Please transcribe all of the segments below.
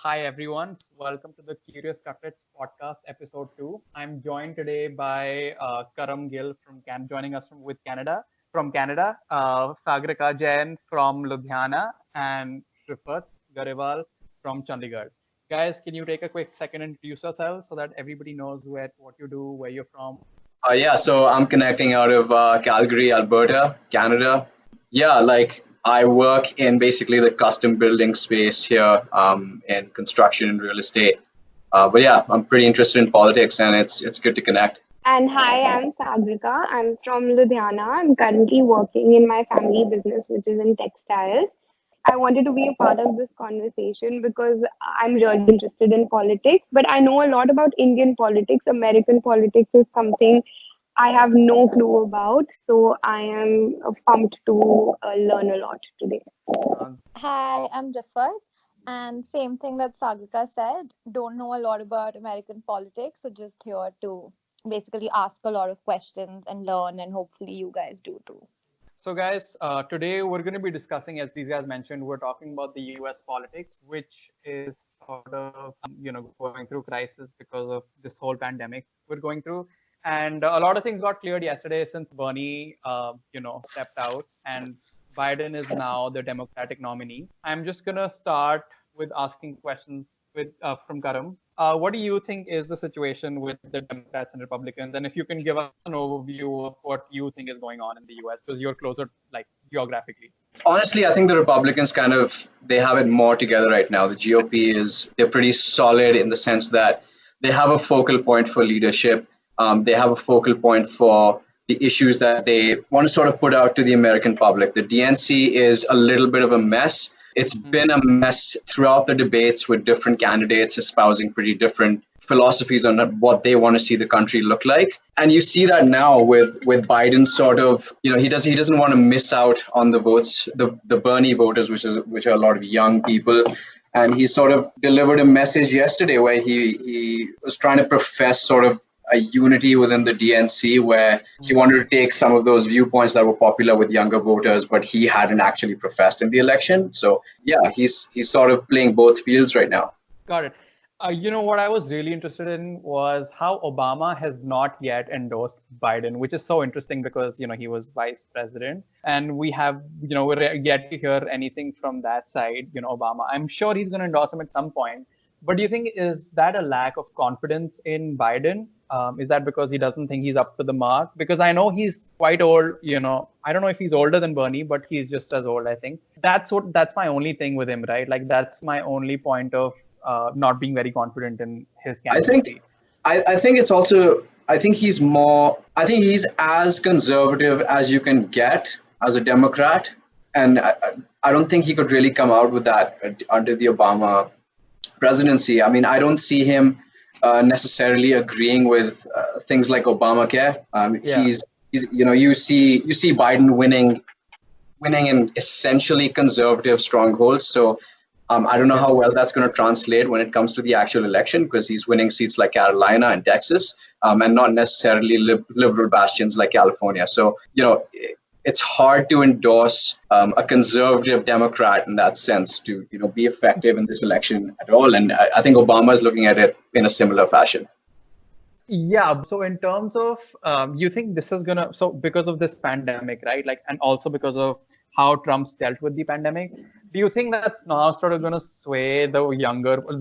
Hi everyone. Welcome to the Curious Cutlets podcast, episode 2. I'm joined today by Karam Gill joining us from Canada, Sagrika Jain from Ludhiana, and Shrifat Garewal from Chandigarh. Guys, can you take a quick second and introduce yourselves so that everybody knows what you do, where you're from? So I'm connecting out of Calgary, Alberta, Canada. I work in basically the custom building space here in construction and real estate. I'm pretty interested in politics, and it's good to connect. And hi, I'm Sagrika. I'm from Ludhiana. I'm currently working in my family business, which is in textiles. I wanted to be a part of this conversation because I'm really interested in politics, but I know a lot about Indian politics. American politics is something I have no clue about. So I am pumped to learn a lot today. Um, Hi, I'm Rifat, and same thing that Sagrika said. Don't know a lot about American politics, so just here to basically ask a lot of questions and learn, and hopefully you guys do too. So, guys, today we're going to be discussing, as these guys mentioned, we're talking about the U.S. politics, which is sort of, going through crisis because of this whole pandemic we're going through. And a lot of things got cleared yesterday since Bernie, stepped out, and Biden is now the Democratic nominee. I'm just going to start with asking questions from Karam. What do you think is the situation with the Democrats and Republicans? And if you can give us an overview of what you think is going on in the US, because you're closer, like geographically. Honestly, I think the Republicans they have it more together right now. The GOP they're pretty solid in the sense that they have a focal point for leadership. They have a focal point for the issues that they want to sort of put out to the American public. The DNC is a little bit of a mess. It's been a mess throughout the debates with different candidates espousing pretty different philosophies on what they want to see the country look like. And you see that now with Biden sort of, he doesn't want to miss out on the votes, the Bernie voters, which are a lot of young people. And he sort of delivered a message yesterday where he was trying to profess sort of a unity within the DNC, where he wanted to take some of those viewpoints that were popular with younger voters, but he hadn't actually professed in the election. So yeah, he's sort of playing both fields right now. Got it. What I was really interested in was how Obama has not yet endorsed Biden, which is so interesting because, he was vice president, and we're yet to hear anything from that side, Obama. I'm sure he's going to endorse him at some point. But do you think, is that a lack of confidence in Biden? Is that because he doesn't think he's up to the mark? Because I know he's quite old, I don't know if he's older than Bernie, but he's just as old, I think. That's my only thing with him, right? Like, that's my only point of not being very confident in his candidacy. I think he's as conservative as you can get as a Democrat. And I don't think he could really come out with that under the Obama presidency. I mean, I don't see him necessarily agreeing with things like Obamacare. He's you see Biden winning in essentially conservative strongholds. So I don't know how well that's going to translate when it comes to the actual election, because he's winning seats like Carolina and Texas, and not necessarily liberal bastions like California. So it's hard to endorse a conservative Democrat in that sense to be effective in this election at all. And I think Obama is looking at it in a similar fashion. Yeah. So in terms of, you think this is so because of this pandemic, right? Like, and also because of how Trump's dealt with the pandemic, do you think that's now sort of going to sway the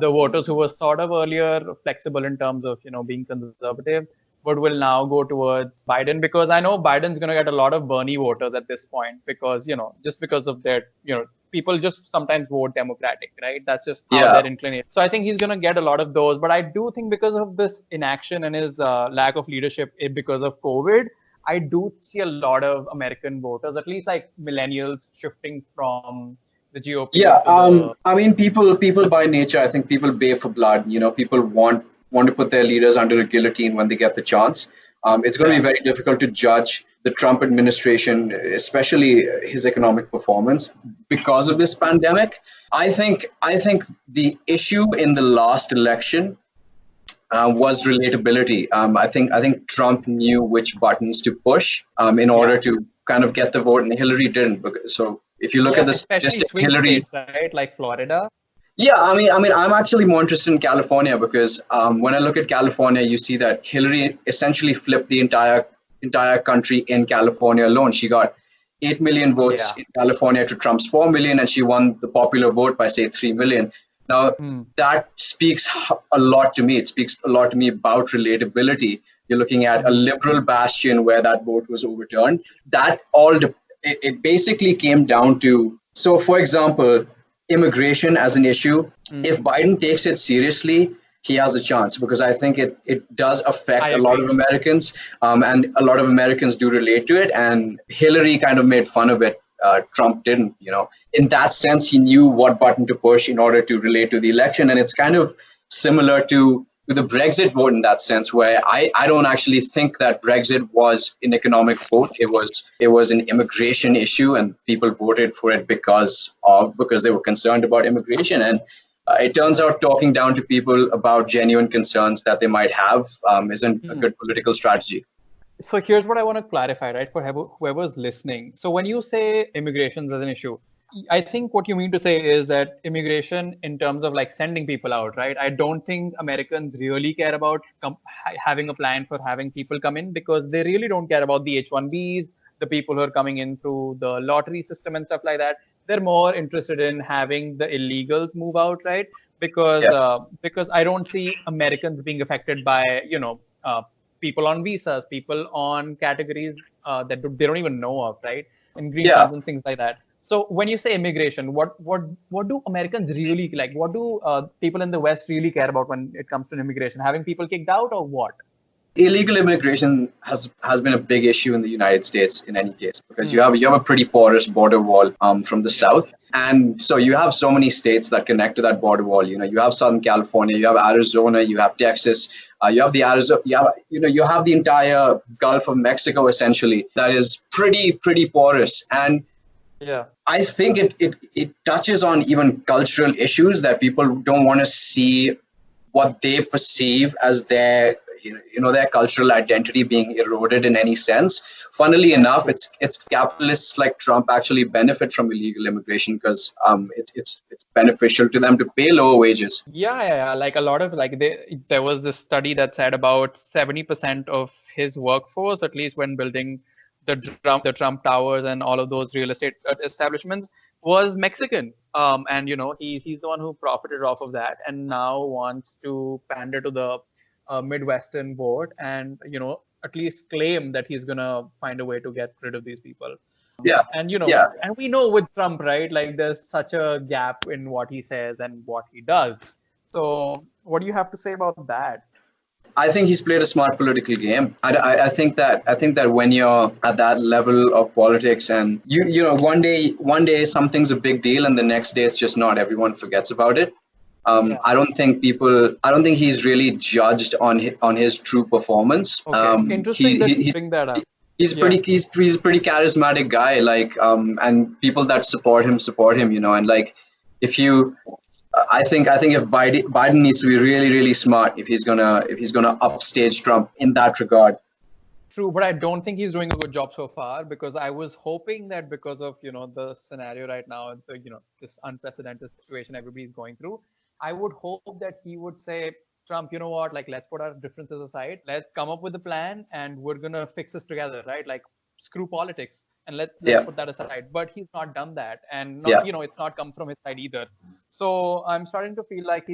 voters who were sort of earlier flexible in terms of, being conservative, but will now go towards Biden? Because I know Biden's going to get a lot of Bernie voters at this point because, just because of their, people just sometimes vote Democratic, right? That's just how they're inclined. So I think he's going to get a lot of those. But I do think because of this inaction and his lack of leadership because of COVID, I do see a lot of American voters, at least like millennials, shifting from the GOP. Yeah, I mean, people by nature, I think people bay for blood. People want to put their leaders under a guillotine when they get the chance. It's going to be very difficult to judge the Trump administration, especially his economic performance, because of this pandemic. I think the issue in the last election was relatability. I think Trump knew which buttons to push in order to kind of get the vote, and Hillary didn't. So if you look at the especially statistic, swing Hillary, states, right, like Florida. Yeah, I mean, I'm actually more interested in California because when I look at California, you see that Hillary essentially flipped the entire country in California alone. She got 8 million votes Yeah. in California to Trump's 4 million, and she won the popular vote by say 3 million. Now Hmm. that speaks a lot to me. It speaks a lot to me about relatability. You're looking at a Mhm. liberal bastion where that vote was overturned. That all it basically came down to. So, for example, immigration as an issue. If Mm. Biden takes it seriously, he has a chance because I think it does I affect a lot agree. of Americans, and a lot of Americans do relate to it. And Hillary kind of made fun of it. Trump didn't, In that sense, he knew what button to push in order to relate to the election, and it's kind of similar to the Brexit vote in that sense, where I don't actually think that Brexit was an economic vote. It was an immigration issue, and people voted for it because they were concerned about immigration. And it turns out talking down to people about genuine concerns that they might have isn't a Hmm. good political strategy. So here's what I want to clarify, right, for whoever's listening. So when you say immigrations as an issue, I think what you mean to say is that immigration in terms of like sending people out, right? I don't think Americans really care about having a plan for having people come in because they really don't care about the H-1Bs, the people who are coming in through the lottery system and stuff like that. They're more interested in having the illegals move out, right? Yeah, Because I don't see Americans being affected by people on visas, people on categories that they don't even know of, right? And green yeah. cards and things like that. So when you say immigration, what do Americans really like? What do people in the West really care about when it comes to immigration? Having people kicked out or what? Illegal immigration has been a big issue in the United States in any case because you Hmm. have you have a pretty porous border wall from the Yeah. south, and so you have so many states that connect to that border wall. You have Southern California, you have Arizona, you have Texas, you have the Arizona, you have the entire Gulf of Mexico essentially that is pretty porous. And Yeah. I think it touches on even cultural issues that people don't want to see what they perceive as their cultural identity being eroded in any sense. Funnily That's enough, true. it's capitalists like Trump actually benefit from illegal immigration because it's beneficial to them to pay lower wages. Yeah. Like a lot of there was this study that said about 70% of his workforce, at least when building the Trump towers and all of those real estate establishments, was Mexican. And he's the one who profited off of that, and now wants to pander to the Midwestern vote, and at least claim that he's gonna find a way to get rid of these people. Yeah, And yeah. and we know with Trump, right? Like there's such a gap in what he says and what he does. So what do you have to say about that? I think he's played a smart political game. I think that when you're at that level of politics, and one day something's a big deal, and the next day it's just not. Everyone forgets about it. Yeah. I don't think he's really judged on his true performance. Okay. Interesting that you bring that up. He's Yeah. he's a pretty charismatic guy, like, and people that support him, and like, if you I think if Biden needs to be really really smart if he's gonna upstage Trump in that regard. True, but I don't think he's doing a good job so far because I was hoping that because of the scenario right now, this unprecedented situation everybody's going through, I would hope that he would say, Trump, you know what, like let's put our differences aside, let's come up with a plan, and we're gonna fix this together, right? Like screw politics and let's Yeah, put that aside. But he's not done that, and yeah. not it's not come from his side either. So I'm starting to feel like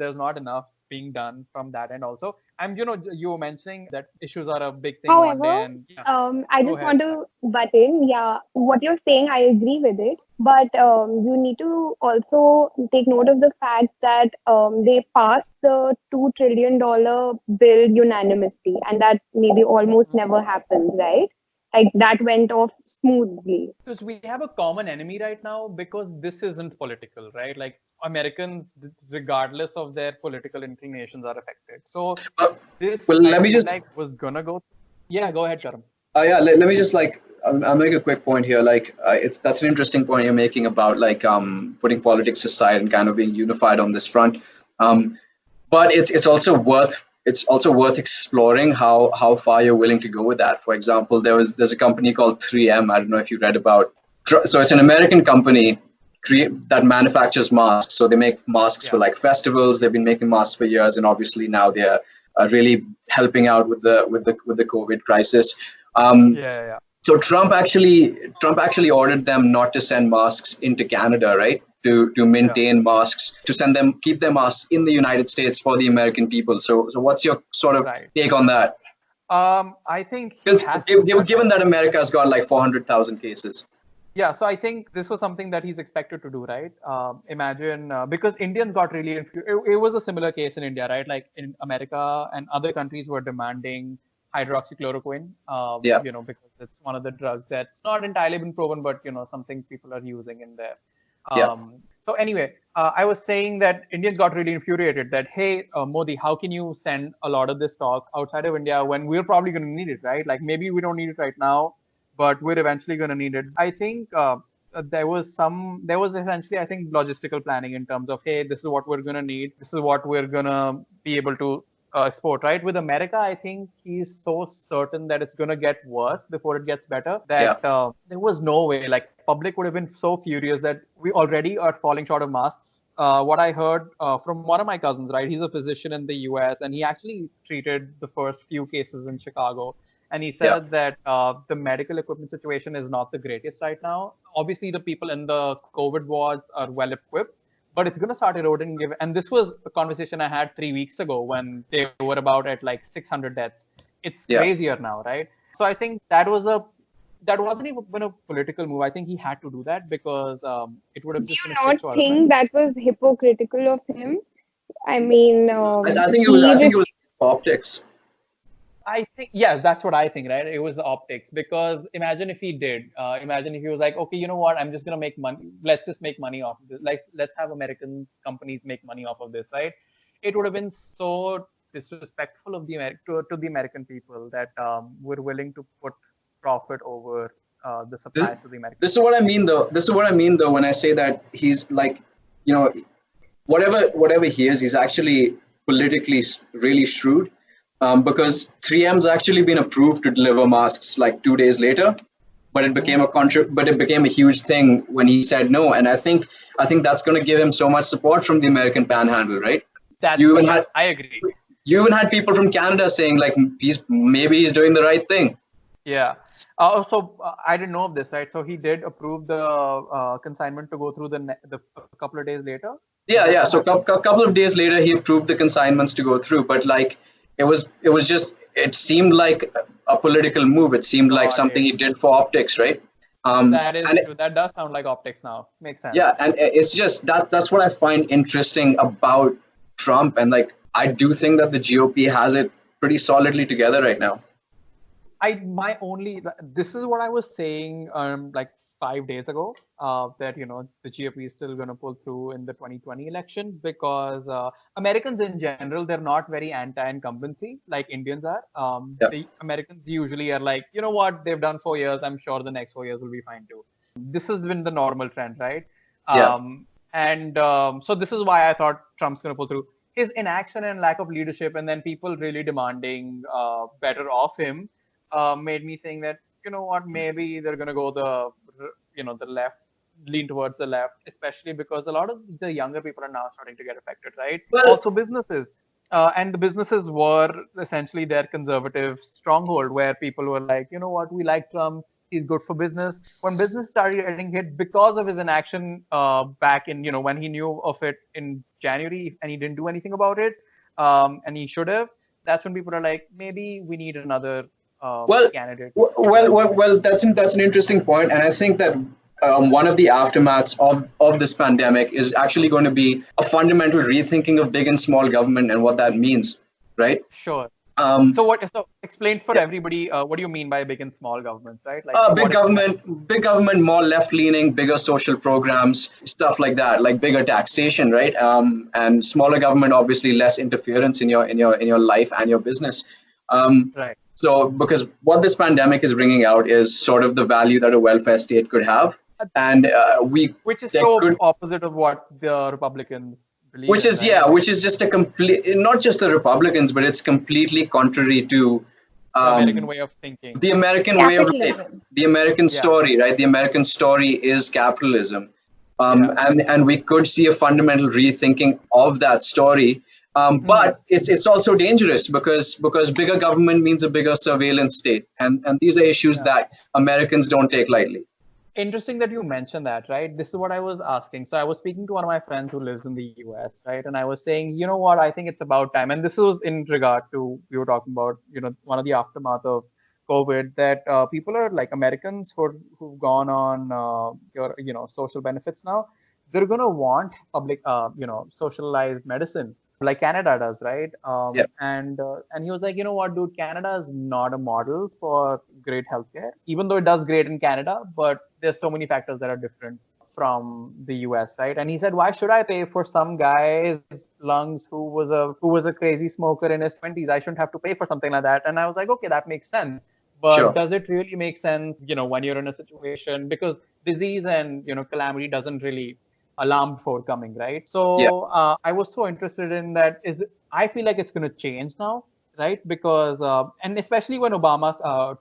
there's not enough being done from that end also. You were mentioning that issues are a big thing one day, However, and yeah, I go just ahead. want to butt in. Yeah, what you're saying, I agree with it. But you need to also take note of the fact that they passed the $2 trillion bill unanimously, and that maybe almost never happens, right? Like that went off smoothly. Because we have a common enemy right now because this isn't political, right? Like Americans, regardless of their political inclinations, are affected. So But, this, well, I let me feel just like, was gonna go. Yeah, go ahead, Karam. let me just like I'll make a quick point here. Like, that's an interesting point you're making about like putting politics aside and kind of being unified on this front. Um, but it's also worth exploring how far you're willing to go with that. For example, there's a company called 3M. I don't know if you read about. So it's an American company that manufactures masks. So they make masks for like festivals. They've been making masks for years, and obviously now they're really helping out with the COVID crisis. So Trump actually ordered them not to send masks into Canada, right? To maintain masks, to keep their masks in the United States for the American people. So what's your sort of take on that? I think given that America's got like 400,000 cases. Yeah, so I think this was something that he's expected to do, right? Imagine, because Indians got really, it was a similar case in India, right? Like in America and other countries were demanding hydroxychloroquine, because it's one of the drugs that's not entirely been proven, but, something people are using in there. So anyway, I was saying that Indians got really infuriated that, hey, Modi, how can you send a lot of this stock outside of India when we're probably going to need it, right? Like maybe we don't need it right now, but we're eventually going to need it. I think there was essentially, I think, logistical planning in terms of, hey, this is what we're going to need. This is what we're going to be able to export, right? With America, I think he's so certain that it's going to get worse before it gets better that there was no way, like public would have been so furious that we already are falling short of masks. What I heard from one of my cousins, right? He's a physician in the US and he actually treated the first few cases in Chicago. And he said that the medical equipment situation is not the greatest right now. Obviously, the people in the COVID wards are well equipped, but it's going to start eroding. And this was a conversation I had 3 weeks ago when they were about at like 600 deaths. It's crazier now, right? So I think that wasn't even a political move. I think he had to do that because it would have just been a Do you not think that was hypocritical of him? I mean, I think it was optics. I think, yes, that's what I think, right? It was optics, because imagine if he did. Imagine if he was like, okay, you know what? I'm just going to make money. Let's just make money off of this. Like, let's have American companies make money off of this, right? It would have been so disrespectful of to the American people that we're willing to put profit over the supply to the American. This is what I mean, though. When I say that he's like, whatever he is, he's actually politically really shrewd. Because 3M's actually been approved to deliver masks like 2 days later, but it became a huge thing when he said no. And I think that's going to give him so much support from the American panhandle, right? I agree. You even had people from Canada saying like maybe he's doing the right thing. Yeah. So I didn't know of this, right? So he did approve the consignment to go through the couple of days later. Yeah. So a couple of days later, he approved the consignments to go through, but like. It seemed like a political move. It seemed like something he did for optics, right? That is true. That does sound like optics now. Makes sense. Yeah, and it's just that's what I find interesting about Trump. And like, I do think that the GOP has it pretty solidly together right now. This is what I was saying like 5 days ago, that the GOP is still going to pull through in the 2020 election because Americans in general, they're not very anti-incumbency like Indians are. The Americans usually are like, you know what, they've done 4 years, I'm sure the next 4 years will be fine too. This has been the normal trend, right? So this is why I thought Trump's going to pull through. His inaction and lack of leadership, and then people really demanding better of him, made me think that, you know what, maybe they're going to go the left, lean towards the left, especially because a lot of the younger people are now starting to get affected, right? Also businesses. And the businesses were essentially their conservative stronghold where people were like, you know what, we like Trump, he's good for business. When business started getting hit because of his inaction back in, when he knew of it in January and he didn't do anything about it, and he should have, that's when people are like, maybe we need another candidate. Well, that's an interesting point, and I think that one of the aftermaths of this pandemic is actually going to be a fundamental rethinking of big and small government and what that means, right? Sure. So explain for everybody, what do you mean by big and small governments, right? Like big government, more left-leaning, bigger social programs, stuff like that, like bigger taxation, right? And smaller government, obviously less interference in your life and your business. Right. So, because what this pandemic is bringing out is sort of the value that a welfare state could have, and which is opposite of what the Republicans believe. Which is just a complete, not just the Republicans, but it's completely contrary to the American way of thinking. The American way of life, the American story, right? The American story is capitalism, and we could see a fundamental rethinking of that story. But it's also dangerous because bigger government means a bigger surveillance state, and these are issues that Americans don't take lightly. Interesting that you mentioned that, right? This is what I was asking. So I was speaking to one of my friends who lives in the US, right? And I was saying, you know what, I think it's about time. And this was in regard to, we were talking about, one of the aftermath of COVID, that people are like Americans who've gone on social benefits now. They're going to want public, socialized medicine like Canada does, right? And he was like, you know what, dude, Canada is not a model for great healthcare, even though it does great in Canada, but there's so many factors that are different from the US, right? And he said, why should I pay for some guy's lungs who was a crazy smoker in his 20s? I shouldn't have to pay for something like that. And I was like, okay, that makes sense. But does it really make sense, when you're in a situation, because disease and, calamity doesn't really alarm before coming, right? So I was so interested in that. I feel like it's going to change now, right? Because and especially when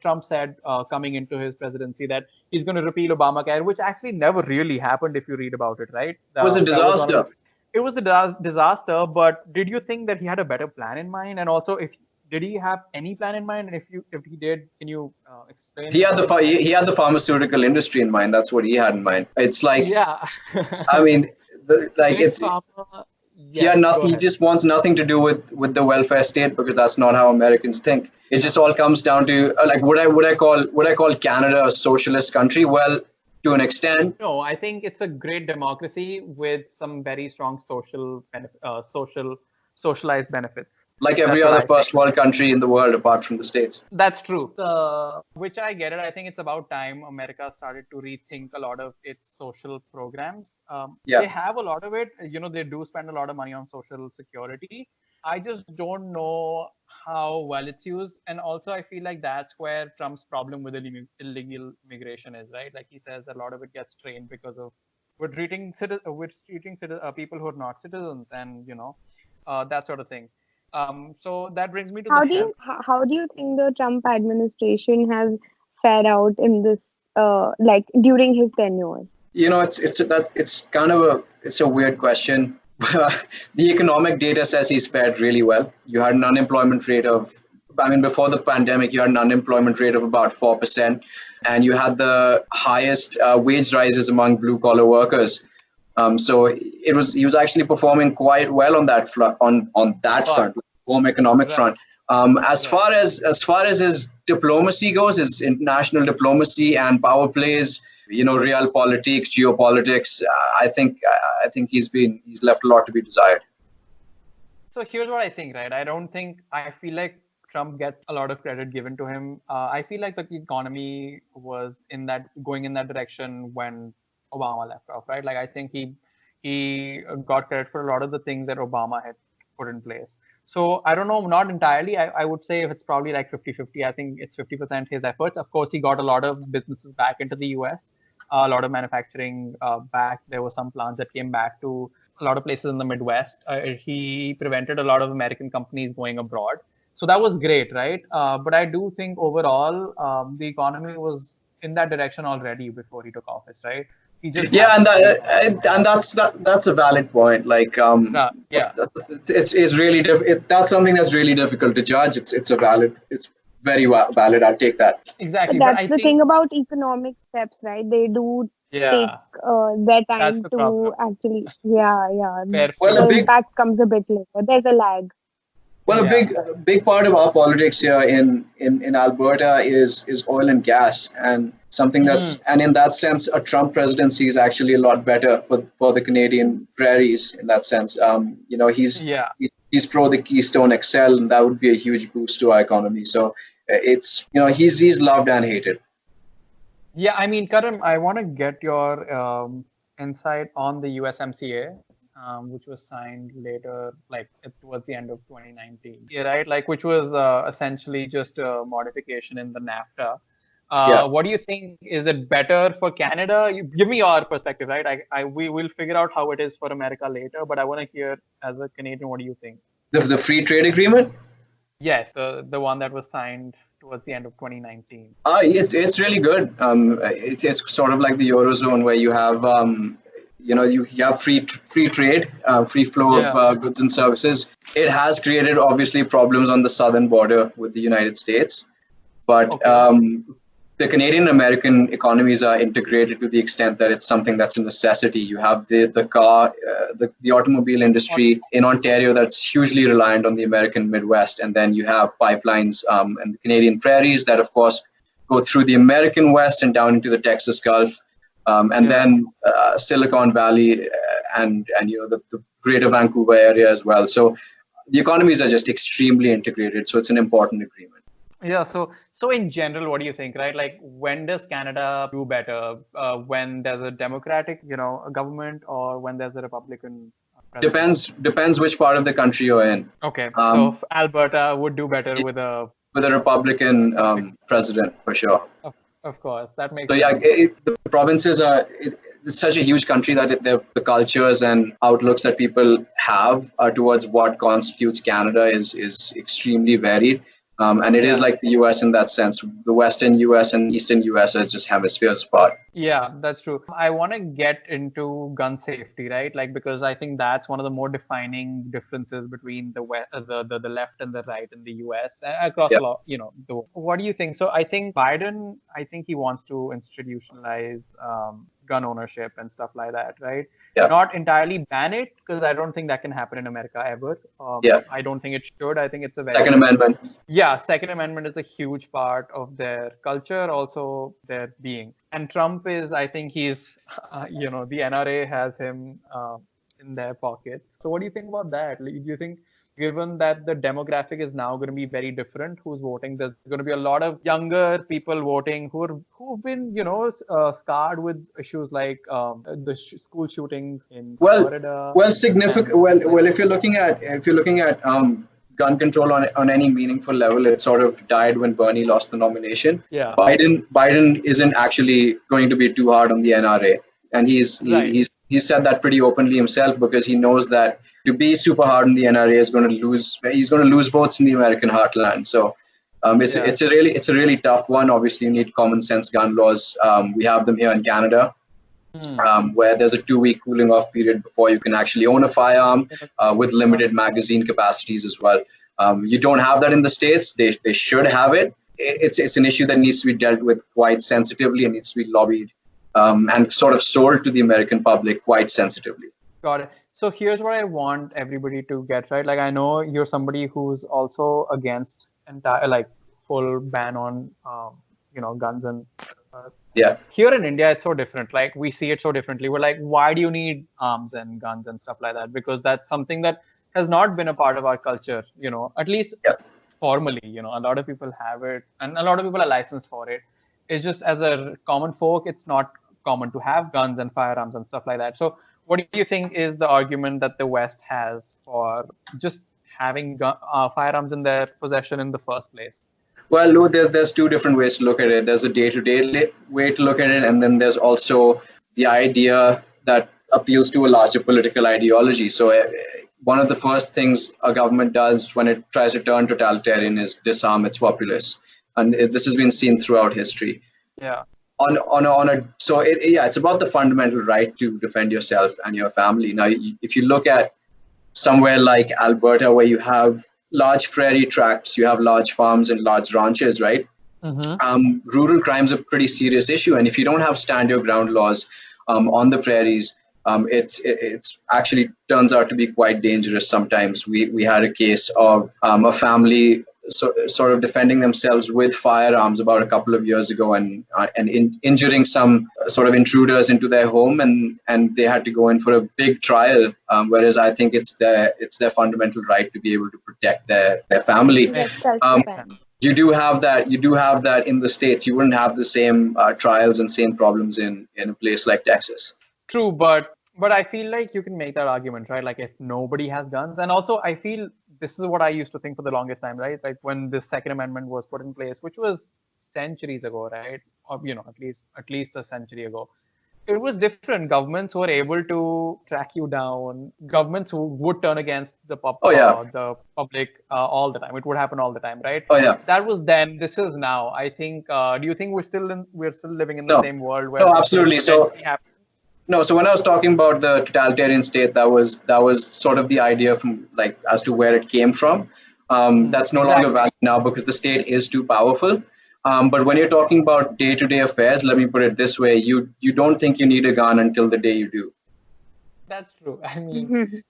Trump said coming into his presidency that he's going to repeal Obamacare, which actually never really happened if you read about it, right? It was a disaster. It was a disaster. But did you think that he had a better plan in mind? And also, did he have any plan in mind? And if he did, can you explain? He had the pharmaceutical industry in mind. That's what he had in mind. It's like, I mean, he had nothing. He just wants nothing to do with the welfare state, because that's not how Americans think. It just all comes down to would I call Canada a socialist country? Well, to an extent. No, I think it's a great democracy with some very strong socialized benefits. Like every other first world country in the world, apart from the States. That's true. Which I get it. I think it's about time America started to rethink a lot of its social programs. They have a lot of it. They do spend a lot of money on social security. I just don't know how well it's used. And also, I feel like that's where Trump's problem with illegal immigration is, right? Like he says, a lot of it gets strained because of we're treating people who are not citizens, and that sort of thing. So that brings me to how do you think the Trump administration has fared out in this during his tenure? It's a weird question. The economic data says he's fared really well. You had an unemployment rate before the pandemic, you had an unemployment rate of about 4%, and you had the highest wage rises among blue collar workers. So he was actually performing quite well on that front, home economic front. As far as his diplomacy goes, his international diplomacy and power plays, realpolitik, geopolitics, I think he's left a lot to be desired. So here's what I think, right? I feel like Trump gets a lot of credit given to him. I feel like the economy was going in that direction when Obama left off, right? Like I think he got credit for a lot of the things that Obama had put in place. So I don't know, not entirely. I would say it's probably like 50-50. I think it's 50% his efforts. Of course, he got a lot of businesses back into the US, a lot of manufacturing back. There were some plants that came back to a lot of places in the Midwest. He prevented a lot of American companies going abroad. So that was great, right? But I do think overall, the economy was in that direction already before he took office, right? That's a valid point. It's really that's something that's really difficult to judge. It's very valid. I'll take that. Exactly. But that's the thing about economic steps, right? They do take their time to actually. The impact comes a bit later. There's a lag. Well, a big part of our politics here in Alberta is oil and gas, and something and in that sense, a Trump presidency is actually a lot better for the Canadian prairies in that sense. He's pro the Keystone XL, and that would be a huge boost to our economy. So he's loved and hated. Yeah, I mean, Karan, I want to get your insight on the USMCA. Which was signed later, towards the end of 2019. Yeah, right? Which was essentially just a modification in the NAFTA. What do you think? Is it better for Canada? Give me your perspective, right? We will figure out how it is for America later, but I want to hear, as a Canadian, what do you think? The free trade agreement? Yes, the one that was signed towards the end of 2019. It's really good. It's sort of like the Eurozone, where you have you have free trade, free flow of goods and services. It has created obviously problems on the southern border with the United States, but the Canadian American economies are integrated to the extent that it's something that's a necessity. You have the car, the automobile industry in Ontario that's hugely reliant on the American Midwest, and then you have pipelines and the Canadian prairies that, of course, go through the American West and down into the Texas Gulf, and then Silicon Valley and the Greater Vancouver area as well. So the economies are just extremely integrated. So it's an important agreement. Yeah. So in general, what do you think, right? Like, when does Canada do better? When there's a Democratic, a government, or when there's a Republican president? Depends which part of the country you're in. Okay. So Alberta would do better with a Republican president, for sure. Of course, that makes sense. So the provinces it's such a huge country that the cultures and outlooks that people have towards what constitutes Canada is extremely varied. And it is like the US in that sense. The Western US and Eastern US are just hemispheres apart. Yeah, that's true. I want to get into gun safety, right? Like, because I think that's one of the more defining differences between the left and the right in the US across a lot, What do you think? So I think Biden, he wants to institutionalize gun ownership and stuff like that, right? Yeah. Not entirely ban it, because I don't think that can happen in America ever. I don't think it should. I think it's a very Second Amendment. Yeah, Second Amendment is a huge part of their culture, also their being. And Trump is, I think he's, the NRA has him in their pocket. So what do you think about that? Do you think, given that the demographic is now going to be very different, who's voting, there's going to be a lot of younger people voting who've been, scarred with issues like the school shootings in Florida. Well, significant. Well, if you're looking at gun control on any meaningful level, it sort of died when Bernie lost the nomination. Yeah. Biden isn't actually going to be too hard on the NRA, and he's said that pretty openly himself, because he knows that to be super hard on the NRA is going to lose. He's going to lose votes in the American heartland. So it's a really tough one. Obviously, you need common sense gun laws. We have them here in Canada, where there's a 2-week cooling off period before you can actually own a firearm, with limited magazine capacities as well. You don't have that in the States. They should have it. It's an issue that needs to be dealt with quite sensitively and needs to be lobbied and sort of sold to the American public quite sensitively. Got it. So here's what I want everybody to get, right? Like, I know you're somebody who's also against full ban on, guns and. Here in India, it's so different. Like, we see it so differently. We're like, why do you need arms and guns and stuff like that? Because that's something that has not been a part of our culture, at least formally. A lot of people have it, and a lot of people are licensed for it. It's just, as a common folk, it's not common to have guns and firearms and stuff like that. So what do you think is the argument that the West has for just having firearms in their possession in the first place? Well, Lou, there's two different ways to look at it. There's a day-to-day way to look at it, and then there's also the idea that appeals to a larger political ideology. So one of the first things a government does when it tries to turn totalitarian is disarm its populace. And this has been seen throughout history. Yeah. It's about the fundamental right to defend yourself and your family. Now, if you look at somewhere like Alberta, where you have large prairie tracts, you have large farms and large ranches, right? Mm-hmm. Rural crime is a pretty serious issue, and if you don't have stand your ground laws on the prairies, it's actually turns out to be quite dangerous sometimes. We had a case of a family sort of defending themselves with firearms about a couple of years ago, and injuring some sort of intruders into their home, and they had to go in for a big trial. Whereas I think it's their fundamental right to be able to protect their family. You do have that in the States. You wouldn't have the same trials and same problems in a place like Texas. True, but I feel like you can make that argument, right? Like, if nobody has guns, and also I feel this is what I used to think for the longest time, right? Like, when the Second Amendment was put in place, which was centuries ago, right? Or at least a century ago, it was different. Governments were able to track you down. Governments who would turn against the the public all the time. It would happen all the time, right? Oh yeah. That was then. This is now. I think. Do you think we're still living in the same world where? No, absolutely. So. No, so when I was talking about the totalitarian state, that was sort of the idea from like as to where it came from. That's no longer Exactly. valid now because the state is too powerful. But when you're talking about day-to-day affairs, let me put it this way: you don't think you need a gun until the day you do. That's true. I mean,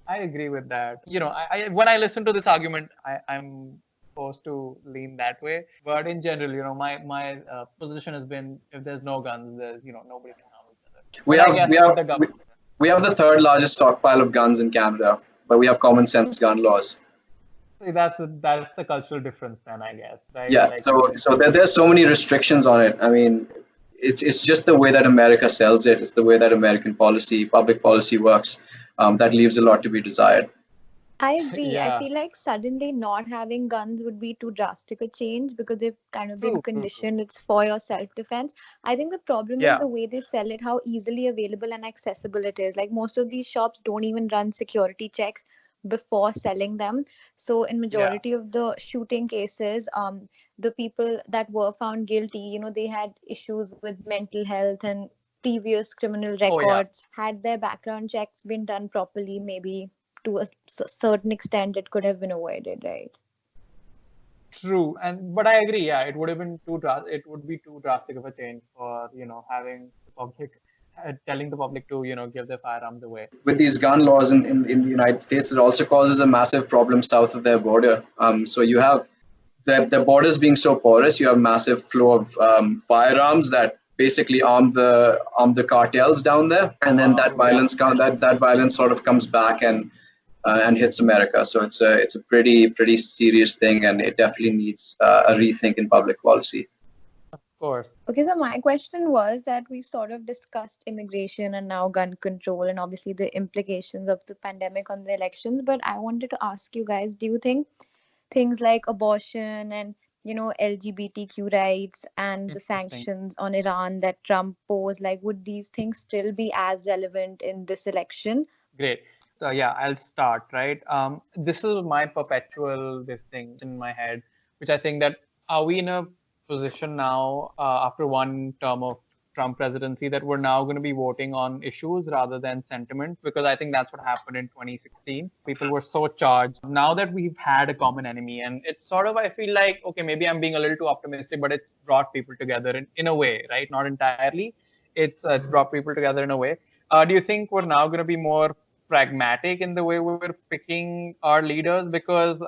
I agree with that. When I listen to this argument, I'm forced to lean that way. But in general, my position has been if there's no guns, there's nobody can harm each other. We But I have guess we with have the we, government, we have the third largest stockpile of guns in Canada, but we have common sense gun laws. see, that's the cultural difference then, I guess, right? Yeah, Like, so there's so many restrictions on it. I mean, it's just the way that America sells it. It's the way that American public policy works. That leaves a lot to be desired. I agree. I yeah, feel like suddenly not having guns would be too drastic a change because they've kind of been true. conditioned. It's for your self defense. I think the problem is Yeah. the way they sell it, how easily available and accessible it is. Like most of these shops don't even run security checks before selling them. So in Yeah. majority of the shooting cases, the people that were found guilty, they had issues with mental health and previous criminal Oh, yeah. records. Had their background checks been done properly, maybe to a certain extent it could have been avoided, right? True, but I agree. Yeah, it would have been too it would be too drastic of a change for having the public telling the public to give their firearms away. With these gun laws in the United States, it also causes a massive problem south of their border. So you have the borders being so porous, you have massive flow of firearms that basically arm the cartels down there, and then Wow. Yeah. that violence sort of comes back and hits America. So it's a pretty serious thing, and it definitely needs a rethink in public policy. Of course. Okay, so my question was that we've sort of discussed immigration and now gun control and obviously the implications of the pandemic on the elections, but I wanted to ask you guys, do you think things like abortion and LGBTQ rights and the Interesting. sanctions on Iran that Trump posed, like would these things still be as relevant in this election? Great. So yeah, I'll start, right? This is my perpetual this thing in my head, which I think that are we in a position now after one term of Trump presidency that we're now going to be voting on issues rather than sentiment? Because I think that's what happened in 2016. People were so charged. Now that we've had a common enemy, and it's sort of I feel like okay, maybe I'm being a little too optimistic, but it's brought people together in a way, right? Not entirely. It's brought people together in a way. Do you think we're now going to be more pragmatic in the way we're picking our leaders? Because,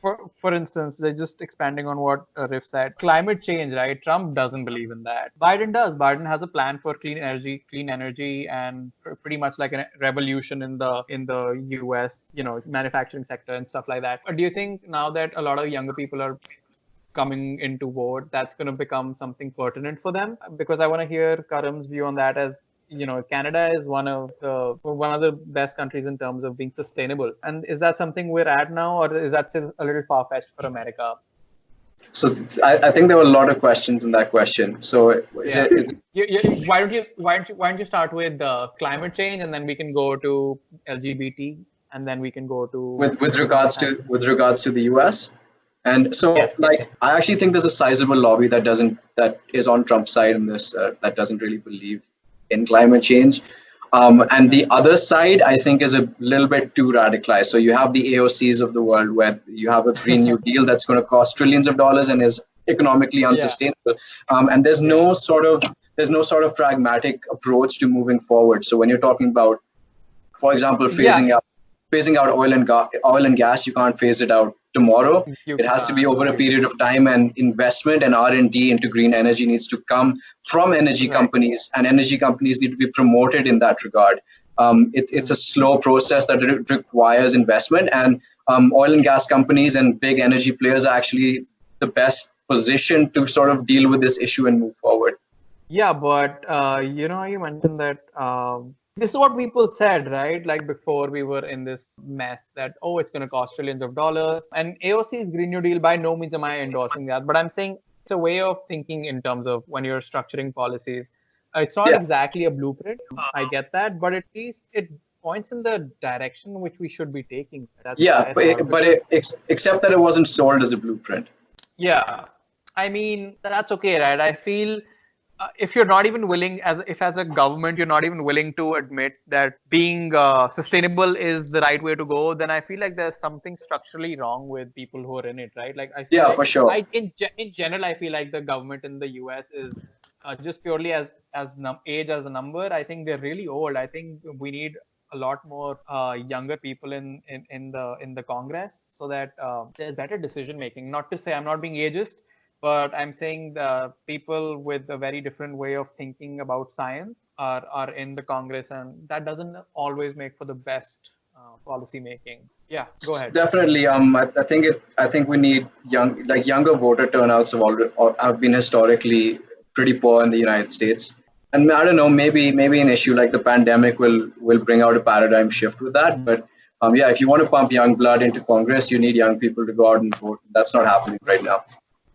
for instance, they're just expanding on what Riff said. Climate change, right? Trump doesn't believe in that. Biden does. Biden has a plan for clean energy, and pretty much like a revolution in the U.S. Manufacturing sector and stuff like that. Do you think now that a lot of younger people are coming into vote, that's going to become something pertinent for them? Because I want to hear Karam's view on that. As Canada is one of the best countries in terms of being sustainable. And is that something we're at now, or is that still a little far fetched for America? So I think there were a lot of questions in that question. So Yeah. Why don't you start with climate change, and then we can go to LGBT, and then we can go to with regards to the US? And so, Yes. like, I actually think there's a sizable lobby that is on Trump's side in this, that doesn't really believe in climate change. And the other side, I think, is a little bit too radicalized. So you have the AOCs of the world, where you have a Green New Deal that's going to cost trillions of dollars and is economically unsustainable. And there's no sort of pragmatic approach to moving forward. So when you're talking about, for example, phasing out oil and gas, you can't phase it out tomorrow. It has to be over a period of time, and investment and R&D into green energy needs to come from energy companies, and energy companies need to be promoted in that regard. It's a slow process that requires investment, and oil and gas companies and big energy players are actually the best position to sort of deal with this issue and move forward. Yeah, but you mentioned that this is what people said, right? Like before we were in this mess that, oh, it's going to cost trillions of dollars. And AOC's Green New Deal, by no means am I endorsing that, but I'm saying it's a way of thinking in terms of when you're structuring policies. It's not exactly a blueprint. I get that, but at least it points in the direction which we should be taking. Except that it wasn't sold as a blueprint. Yeah. I mean, that's okay, right? I feel if you're not even willing, as a government, you're not even willing to admit that being sustainable is the right way to go, then I feel like there's something structurally wrong with people who are in it, right? Like I feel Yeah, like for sure. in general, I feel like the government in the US is just purely age as a number. I think they're really old. I think we need a lot more younger people in the Congress so that there's better decision making. Not to say I'm not being ageist, but I'm saying the people with a very different way of thinking about science are in the Congress, and that doesn't always make for the best policy making. Yeah, go ahead. Definitely. I think we need younger voter turnouts have been historically pretty poor in the United States. And I don't know, maybe an issue like the pandemic will bring out a paradigm shift with that. But yeah, if you want to pump young blood into Congress, you need young people to go out and vote. That's not happening right now.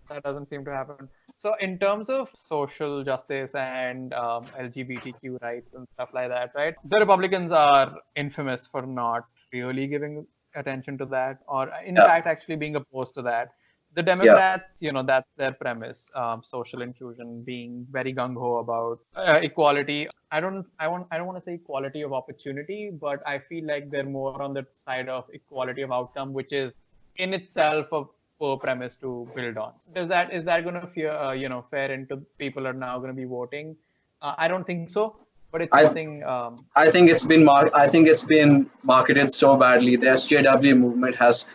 That doesn't seem to happen. So, in terms of social justice and LGBTQ rights and stuff like that, right? The Republicans are infamous for not really giving attention to that, or in Yeah. fact, actually being opposed to that. The Yeah. Democrats, that's their premise: social inclusion, being very gung ho about equality. I don't want to say equality of opportunity, but I feel like they're more on the side of equality of outcome, which is in itself a poor premise to build on. Is that going to fair into people are now going to be voting? I don't think so, but it's I something. I think it's been marketed so badly. The SJW movement has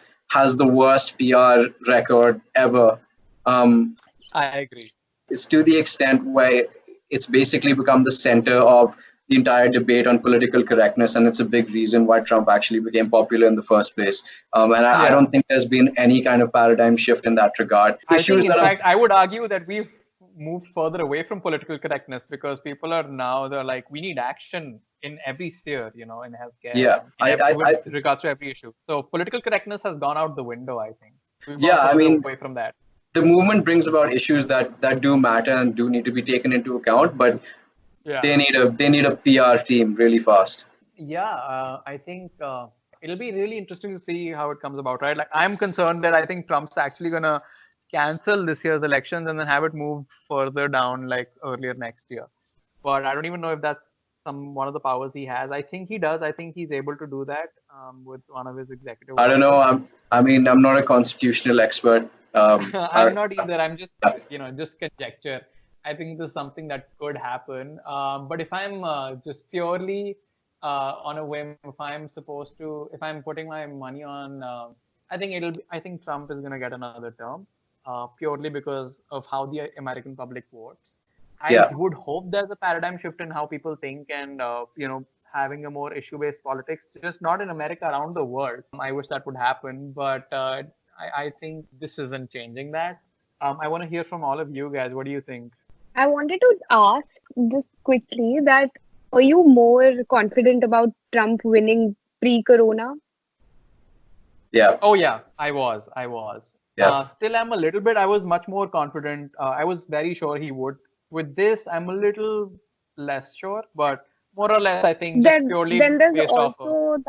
the worst PR record ever. Um, I agree. it's to the extent where it's basically become the center of the entire debate on political correctness, and it's a big reason why Trump actually became popular in the first place. And I Yeah. don't think there's been any kind of paradigm shift in that regard. I Issues think, in that are fact, I would argue that we've moved further away from political correctness because people are now they're like, we need action in every sphere, in healthcare, yeah, with regards to every issue. So political correctness has gone out the window. I think we've gone yeah. I further mean, away from that. the movement brings about issues that do matter and do need to be taken into account, but Yeah. they need a PR team really fast. Yeah, I think it'll be really interesting to see how it comes about, right? Like, I'm concerned that I think Trump's actually gonna cancel this year's elections and then have it moved further down, like earlier next year. But I don't even know if that's one of the powers he has. I think he does. I think he's able to do that with one of his executive I don't know. orders. I'm not a constitutional expert. I'm not either. I'm just, just conjecture. I think this is something that could happen. But if I'm just purely on a whim, if I'm putting my money on, I think Trump is going to get another term, purely because of how the American public votes. Yeah. I would hope there's a paradigm shift in how people think and, having a more issue-based politics, just not in America, around the world. I wish that would happen, but I think this isn't changing that. I want to hear from all of you guys. What do you think? I wanted to ask just quickly that are you more confident about Trump winning pre-corona? Yeah. Oh yeah, I was. Yeah. Still, I'm a little bit. I was much more confident. I was very sure he would. With this, I'm a little less sure, but more or less, I think just purely based off of.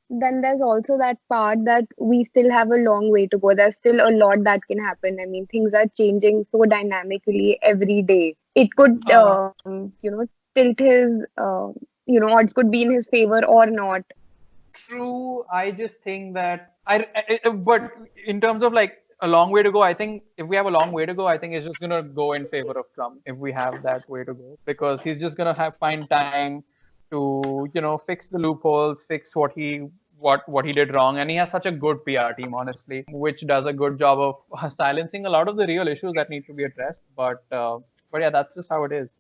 Then there's also that part that we still have a long way to go. There's still a lot that can happen. I mean, things are changing so dynamically every day. It could, tilt his, odds could be in his favor or not. True. I just think that but in terms of like a long way to go, I think if we have a long way to go, I think it's just gonna go in favor of Trump if we have that way to go, because he's just gonna find time to fix the loopholes, fix what he did wrong, and he has such a good PR team, honestly, which does a good job of silencing a lot of the real issues that need to be addressed. But yeah, that's just how it is.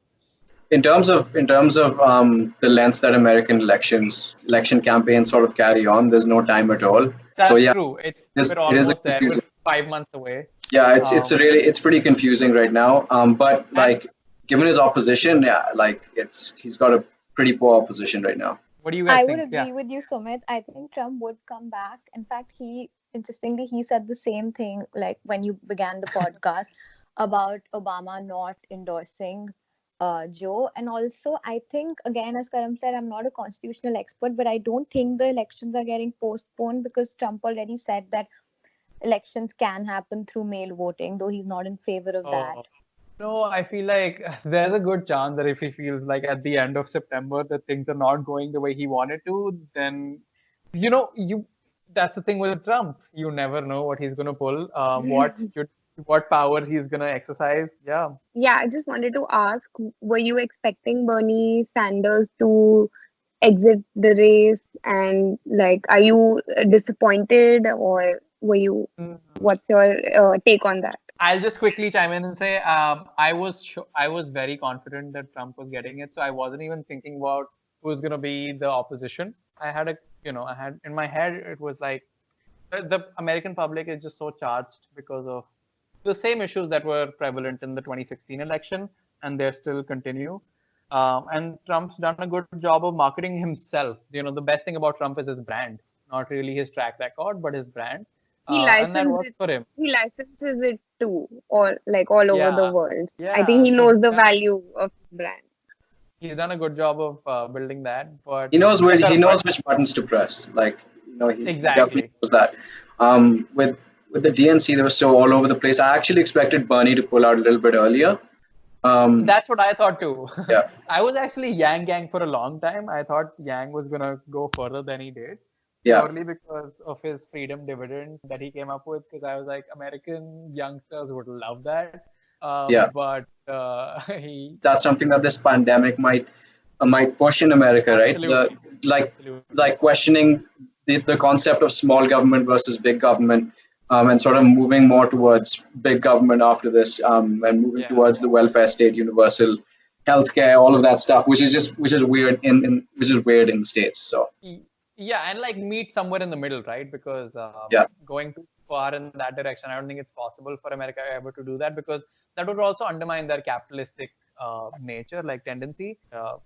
In terms of the lengths that American election campaigns sort of carry on, there's no time at all. That's so yeah, true. We're it is almost there. We're confusing. 5 months away. Yeah, it's pretty confusing right now. But like, given his opposition, yeah, like he's got a pretty poor opposition right now. What do you guys I think? would agree with you, Sumit. I think Trump would come back. In fact, interestingly, he said the same thing like when you began the podcast about Obama not endorsing Joe. And also, I think, again, as Karam said, I'm not a constitutional expert, but I don't think the elections are getting postponed because Trump already said that elections can happen through mail voting, though he's not in favor of that. No, I feel like there's a good chance that if he feels like at the end of September that things are not going the way he wanted to, then you that's the thing with Trump. You never know what he's gonna pull, what power he's gonna exercise. Yeah. Yeah, I just wanted to ask, were you expecting Bernie Sanders to exit the race? And like, are you disappointed, or Mm. what's your take on that? I'll just quickly chime in and say I was very confident that Trump was getting it, so I wasn't even thinking about who's going to be the opposition. I had in my head it was like the American public is just so charged because of the same issues that were prevalent in the 2016 election, and they still continue. And Trump's done a good job of marketing himself. The best thing about Trump is his brand, not really his track record, but his brand, He and that licensed works it. for him. He licenses it too, all over the Yeah, world. I think yeah. he So knows the value of his brand. he's done a good job of building that. But He knows yeah, where he Karan, knows which buttons to press. Like, he definitely exactly. knows that. With the DNC, they were so all over the place. I actually expected Bernie to pull out a little bit earlier. That's what I thought too. Yeah, I was actually Yang for a long time. I thought Yang was gonna go further than he did, yeah, purely because of his freedom dividend that he came up with. Because I was like, American youngsters would love that, yeah. but he That's something that this pandemic might push in America, right? The absolutely, like absolutely, like questioning the concept of small government versus big government, and sort of moving more towards big government after this, and moving yeah. towards the welfare state, universal healthcare, all of that stuff, which is weird which is weird in the States. So Yeah, and like meet somewhere in the middle, right? Because yeah, going too far in that direction, I don't think it's possible for America ever to do that, because that would also undermine their capitalistic nature, like tendency.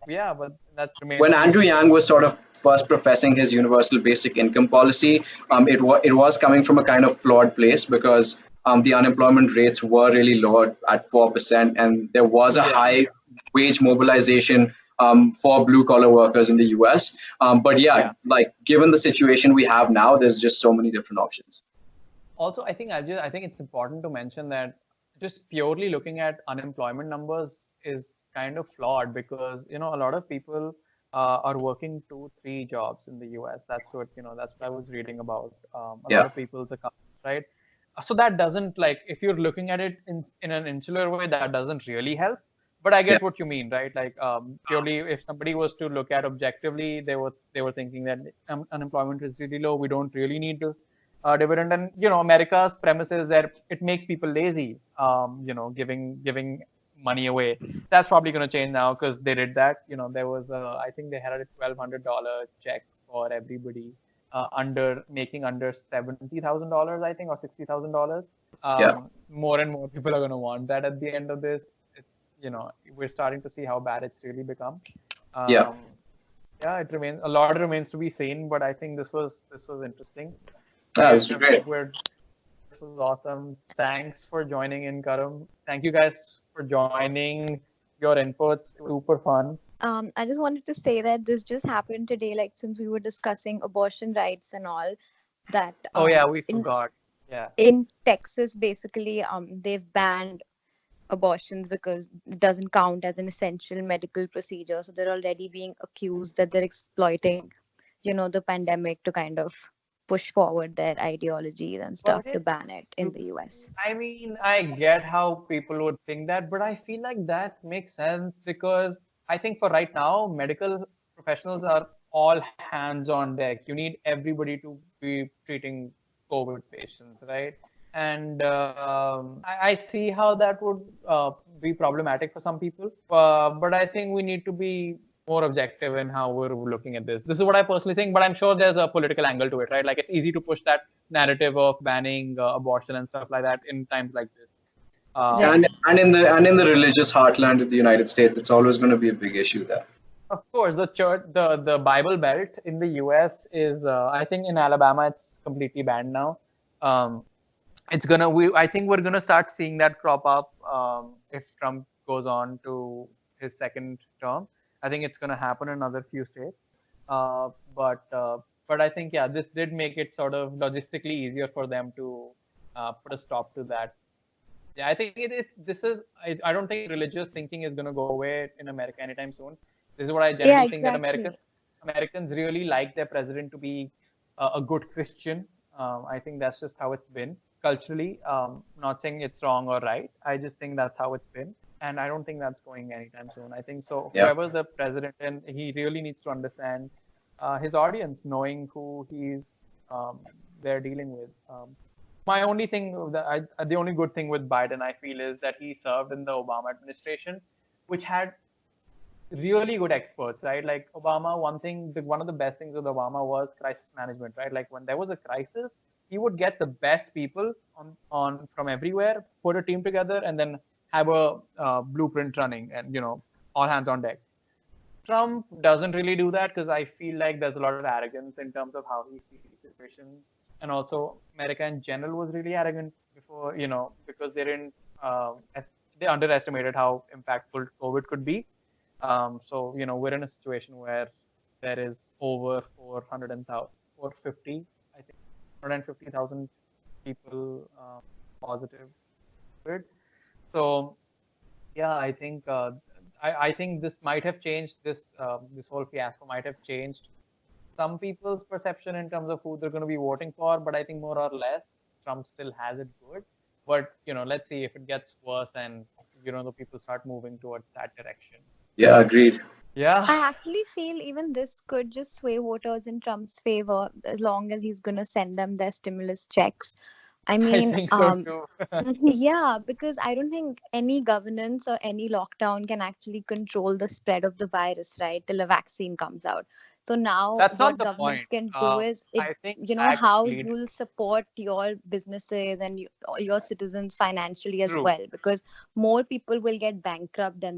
Yeah, but that remains when to be Andrew seen. Yang was sort of first professing his universal basic income policy, it was coming from a kind of flawed place because the unemployment rates were really low at 4%, and there was a Yeah, high wage mobilization for blue collar workers in the US. But yeah, yeah. like given the situation we have now, there's just so many different options. Also, I think it's important to mention that just purely looking at unemployment numbers is kind of flawed, because a lot of people are working 2 3 jobs in the US. That's what I was reading about. A lot Yeah, of people's accounts, right? So that doesn't, like, if you're looking at it in an insular way, that doesn't really help. But I yeah, get what you mean, right? Like, purely if somebody was to look at objectively, they were thinking that unemployment is really low. We don't really need to dividend. And America's premise is that it makes people lazy, giving money away. That's probably going to change now, because they did that. There was I think they had a $1,200 check for everybody under making under $70,000, I think, or $60,000. yeah, More and more people are going to want that at the end of this. It's we're starting to see how bad it's really become. yeah. um, yeah, a lot remains to be seen, but I think this was interesting. Yeah, this is great. This is awesome. Thanks for joining in, Karam. Thank you guys for joining. Your inputs super fun. I just wanted to say that this just happened today, like since we were discussing abortion rights and all that. Oh yeah, we In forgot. Yeah, Texas, basically, they've banned abortions because it doesn't count as an essential medical procedure. So they're already being accused that they're exploiting, the pandemic to kind of push forward their ideologies and but stuff to ban it in the US. I mean, I get how people would think that, but I feel like that makes sense, because I think for right now, medical professionals are all hands on deck. You need everybody to be treating COVID patients, right? And I see how that would be problematic for some people. But I think we need to be more objective in how we're looking at this. This is what I personally think, but I'm sure there's a political angle to it, right? Like, it's easy to push that narrative of banning abortion and stuff like that in times like this. Right. And in the religious heartland of the United States, it's always going to be a big issue there. Of course, the church, the Bible Belt in the U.S. is, I think in Alabama, it's completely banned now. Um, I think we're gonna start seeing that crop up if Trump goes on to his second term. I think it's gonna happen in another few states. Uh, but uh, but I think, yeah, this did make it sort of logistically easier for them to put a stop to that. Yeah, I think this is, I don't think religious thinking is going to go away in America anytime soon. This is what I Yeah, generally think, that exactly. Americans really like their president to be a good Christian. I think that's just how it's been culturally. Not saying it's wrong or right. I just think that's how it's been. And I don't think that's going anytime soon. I think so. Yeah. Whoever's the president, and he really needs to understand his audience, knowing who he's they're dealing with. My only thing the only good thing with Biden, I feel, is that he served in the Obama administration, which had really good experts, right? Like Obama, one of the best things with Obama was crisis management, right? Like when there was a crisis, he would get the best people on from everywhere, put a team together, and then have a blueprint running, and all hands on deck. Trump doesn't really do that, because I feel like there's a lot of arrogance in terms of how he sees situations. And also, America in general was really arrogant before, because they underestimated how impactful COVID could be. So, we're in a situation where there is over 450, I think, 450,000 people positive COVID. So, yeah, I think this might have changed this whole fiasco might have changed some people's perception in terms of who they're going to be voting for, but I think more or less Trump still has it good. But let's see if it gets worse, and the people start moving towards that direction. Yeah, agreed. Yeah, I actually feel even this could just sway voters in Trump's favor as long as he's gonna send them their stimulus checks. I I mean, think so too. yeah, because I don't think any governance or any lockdown can actually control the spread of the virus, right? Till a vaccine comes out. So now That's not what the governments point. can do is I think how lead you'll support your businesses and your citizens financially as true. well, because more people will get bankrupt than they